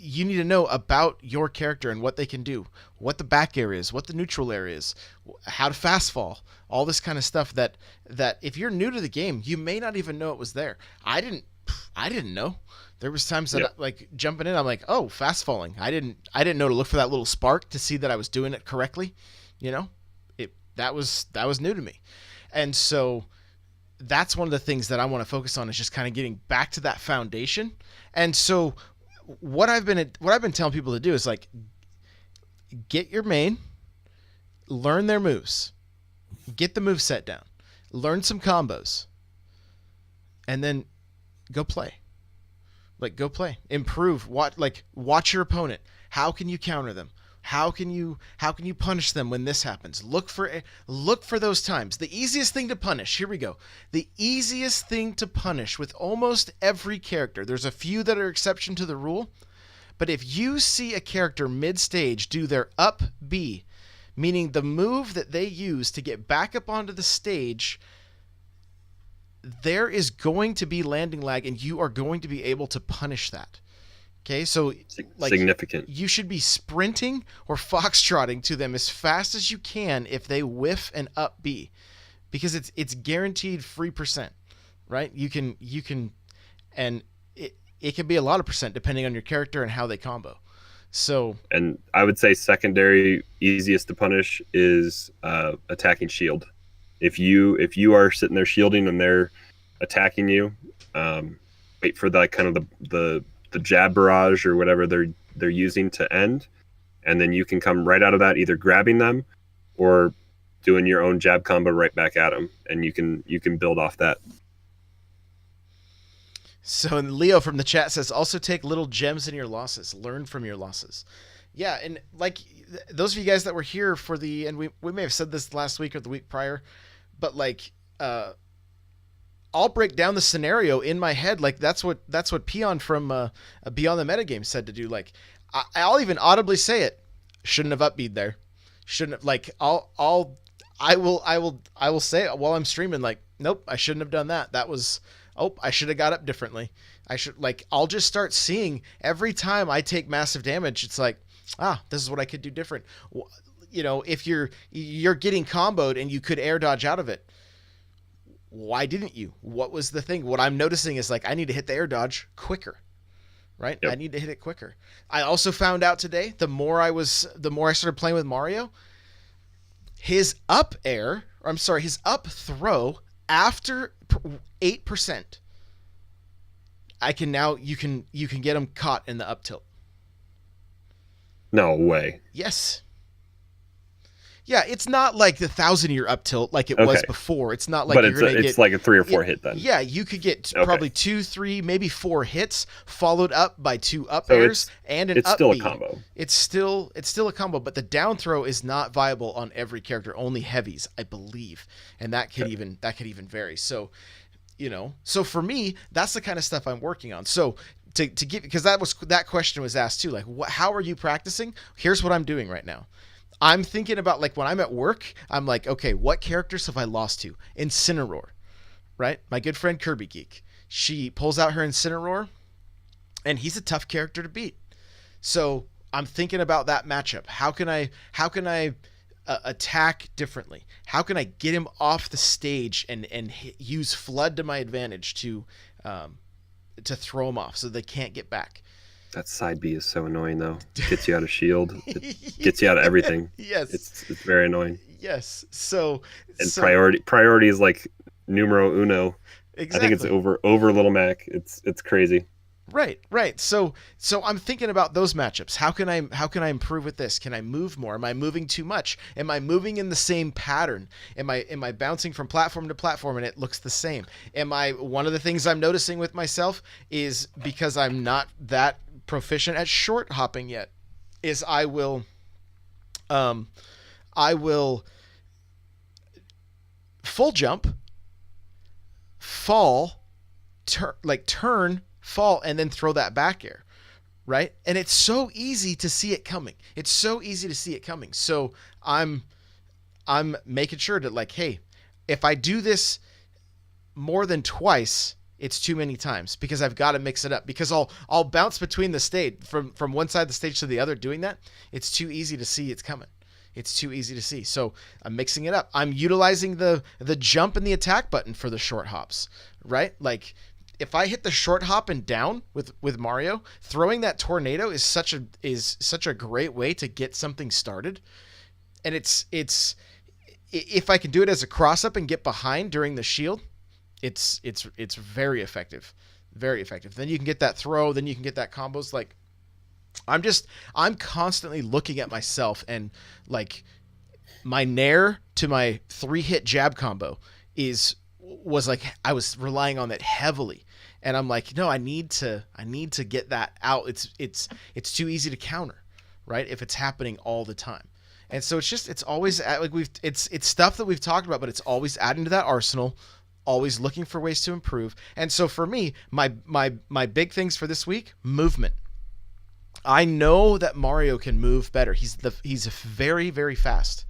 you need to know about your character and what they can do, what the back area is, what the neutral area is, how to fast fall, all this kind of stuff that if you're new to the game, you may not even know it was there. I didn't know. There was times that like jumping in, I'm like, oh, fast falling. I didn't know to look for that little spark to see that I was doing it correctly. That was new to me. And so that's one of the things that I want to focus on, is just kind of getting back to that foundation. And so what I've been telling people to do is like get your main, learn their moves, get the move set down, learn some combos, and then go play. Like go play, improve. Watch your opponent. How can you counter them? How can you punish them when this happens? Look for those times. The easiest thing to punish. Here we go. The easiest thing to punish with almost every character. There's a few that are exception to the rule, but if you see a character mid-stage do their up B, meaning the move that they use to get back up onto the stage, there is going to be landing lag, and you are going to be able to punish that. Okay, so like significant. You should be sprinting or foxtrotting to them as fast as you can if they whiff an up B, because it's guaranteed free percent. right? And it can be a lot of percent depending on your character and how they combo. So And I would say secondary easiest to punish is attacking shield. If you are sitting there shielding and they're attacking you, wait for that kind of the jab barrage or whatever they're using to end, and then you can come right out of that either grabbing them or doing your own jab combo right back at them, and you can build off that. So Leo from the chat says also take little gems in your losses, learn from your losses. Yeah, and like those of you guys that were here for the, and we may have said this last week or the week prior, but like I'll break down the scenario in my head. Like that's what Peon from Beyond the Metagame said to do. Like I'll even audibly say it. Shouldn't have upbeat there. Shouldn't have, like I will say it while I'm streaming. Like nope, I shouldn't have done that. That was, oh, I should have got up differently. I should, like, I'll just start seeing every time I take massive damage. It's like, this is what I could do different. You know, if you're getting comboed and you could air dodge out of it, why didn't you? What was the thing? What I'm noticing is like I need to hit the air dodge quicker, right? Yep. I need to hit it quicker. I also found out today, the more I started playing with Mario, his up air, or I'm sorry, his up throw after 8%, I can now you can get him caught in the up tilt. No way. Yes. Yeah, it's not like the 1,000-year up tilt like it was before. It's not like but you're going to get... it's like a 3 or 4 hit then. Yeah, you could get probably 2, 3, maybe 4 hits followed up by 2 up airs and an up. It's still a combo. It's still a combo, but the down throw is not viable on every character. Only heavies, I believe, and that could even vary. So, you know, so for me, that's the kind of stuff I'm working on. So to get, because that question was asked too, like, how are you practicing? Here's what I'm doing right now. I'm thinking about, like, when I'm at work, I'm like, okay, what characters have I lost to? Incineroar, right? My good friend Kirby Geek. She pulls out her Incineroar, and he's a tough character to beat. So I'm thinking about that matchup. How can I attack differently? How can I get him off the stage and use Flood to my advantage to throw him off so they can't get back? That side B is so annoying, though. It gets you out of shield. It gets you out of everything. Yes. It's very annoying. Yes. Priority is like numero uno. Exactly. I think it's over Little Mac. It's crazy. Right. So I'm thinking about those matchups. How can I improve with this? Can I move more? Am I moving too much? Am I moving in the same pattern? Am I bouncing from platform to platform and it looks the same? One of the things I'm noticing with myself is, because I'm not that proficient at short hopping yet, is I will full jump, fall, turn, fall, and then throw that back air, right? And it's so easy to see it coming. So I'm making sure that, like, hey, if I do this more than twice, it's too many times, because I've got to mix it up, because I'll bounce between the stage from one side of the stage to the other. Doing that, it's too easy to see it's coming. It's too easy to see. So I'm mixing it up. I'm utilizing the jump and the attack button for the short hops, right? Like, if I hit the short hop and down with Mario, throwing that tornado is such a great way to get something started. And it's if I can do it as a cross up and get behind during the shield, it's very effective. Very effective. Then you can get that throw, then you can get that combos. Like, I'm constantly looking at myself, and like my nair to my 3-hit jab combo was like, I was relying on that heavily, and I'm like, no, I need to get that out. It's too easy to counter, right? If it's happening all the time. And so it's always like it's stuff that we've talked about, but it's always adding to that arsenal, always looking for ways to improve. And so for me, my big things for this week: movement. I know that Mario can move better. He's very, very fast.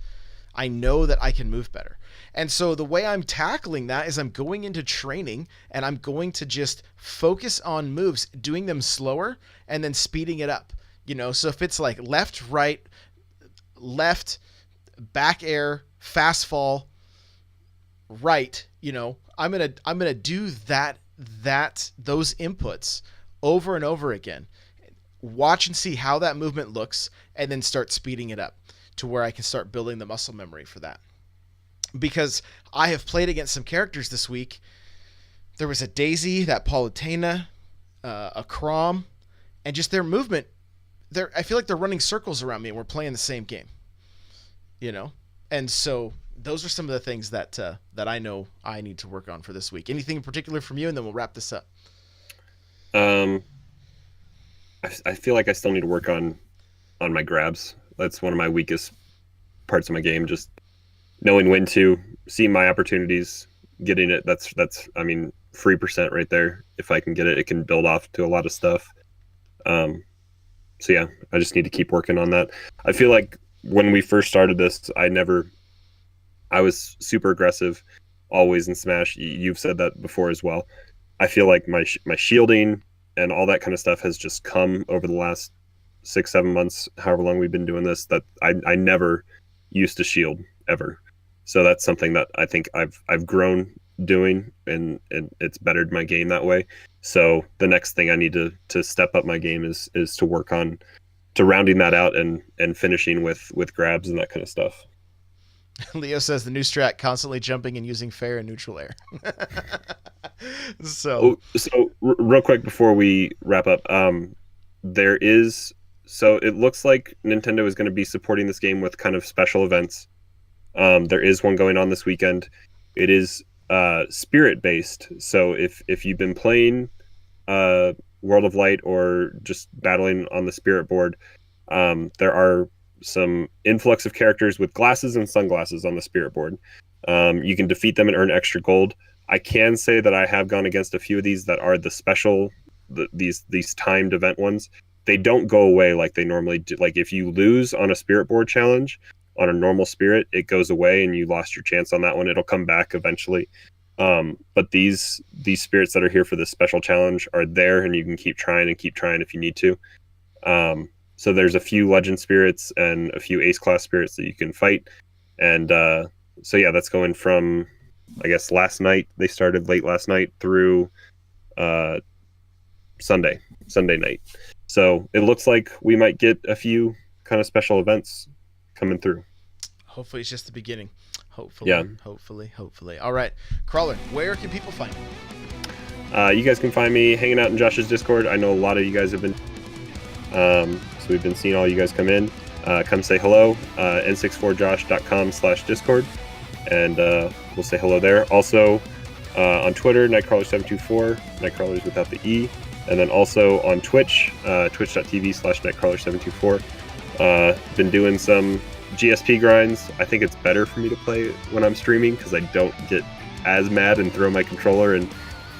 I know that I can move better. And so the way I'm tackling that is I'm going into training, and I'm going to just focus on moves, doing them slower and then speeding it up. You know, so if it's like left, right, left, back air, fast fall, right, you know, I'm gonna do those inputs over and over again, watch and see how that movement looks, and then start speeding it up to where I can start building the muscle memory for that. Because I have played against some characters this week. There was a Daisy, that Palutena, a Crom, and just their movement. I feel like they're running circles around me, and we're playing the same game. And so those are some of the things that I know I need to work on for this week. Anything in particular from you, and then we'll wrap this up. I feel like I still need to work on my grabs. That's one of my weakest parts of my game. Just knowing when to see my opportunities, getting it. That's I mean, free percent right there. If I can get it, it can build off to a lot of stuff. So yeah, I just need to keep working on that. I feel like when we first started this, I was super aggressive always in Smash. You've said that before as well. I feel like my shielding and all that kind of stuff has just come over the last 6-7 months, however long we've been doing this, that I never used to shield ever. So that's something that I think I've grown doing, and it's bettered my game that way. So the next thing I need to step up my game is to work on to rounding that out and finishing with grabs and that kind of stuff. Leo says the new strat, constantly jumping and using fair and neutral air. So real quick before we wrap up, it looks like Nintendo is going to be supporting this game with kind of special events. There is one going on this weekend. It is spirit based. So if you've been playing World of Light or just battling on the spirit board, there are some influx of characters with glasses and sunglasses on the spirit board. You can defeat them and earn extra gold. I can say that I have gone against a few of these that are the special, these timed event ones. They don't go away like they normally do. Like if you lose on a spirit board challenge on a normal spirit, it goes away and you lost your chance on that one. It'll come back eventually. But these spirits that are here for this special challenge are there, and you can keep trying if you need to. So there's a few legend spirits and a few ace class spirits that you can fight. And so yeah, that's going from, I guess, last night. They started late last night through Sunday night. So it looks like we might get a few kind of special events coming through. Hopefully it's just the beginning. Hopefully. Yeah. Hopefully. All right. Crawler, where can people find you? You guys can find me hanging out in Josh's Discord. I know a lot of you guys have been... so we've been seeing all you guys come in. Come say hello. n64josh.com/discord. And we'll say hello there. Also, on Twitter, Nightcrawler724. Nightcrawlers without the E. And then also on Twitch, twitch.tv/Nightcrawler724. Been doing some GSP grinds. I think it's better for me to play when I'm streaming because I don't get as mad and throw my controller and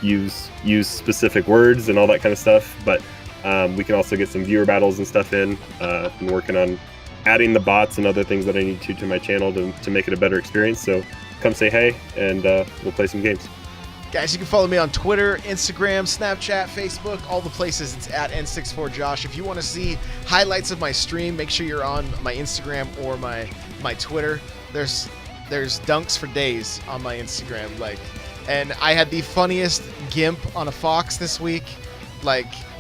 use specific words and all that kind of stuff. But we can also get some viewer battles and stuff in. I'm working on adding the bots and other things that I need to my channel to make it a better experience. So come say hey, and we'll play some games. Guys, you can follow me on Twitter, Instagram, Snapchat, Facebook, all the places. It's at N64Josh. If you want to see highlights of my stream, make sure you're on my Instagram or my Twitter. There's dunks for days on my Instagram. And I had the funniest gimp on a fox this week.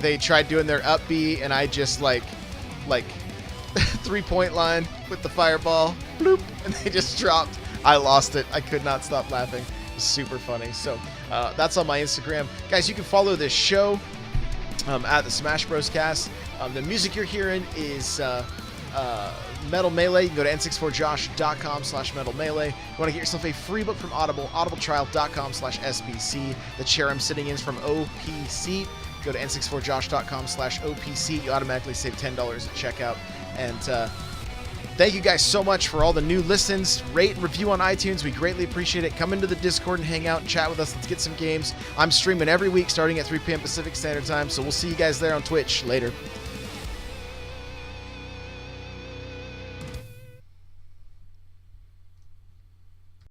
They tried doing their up B, and I just 3-point line with the fireball, bloop, and they just dropped. I lost it. I could not stop laughing. It was super funny. So that's on my Instagram. Guys, you can follow this show at the Smash Bros. Cast. The music you're hearing is Metal Melee. You can go to n64josh.com/Metal Melee. If you want to get yourself a free book from Audible, audibletrial.com/SBC. The chair I'm sitting in is from OPC. Go to n64josh.com/OPC. You automatically save $10 at checkout. And thank you guys so much for all the new listens. Rate and review on iTunes. We greatly appreciate it. Come into the Discord and hang out and chat with us. Let's get some games. I'm streaming every week starting at 3 p.m. Pacific Standard Time, so we'll see you guys there on Twitch. Later.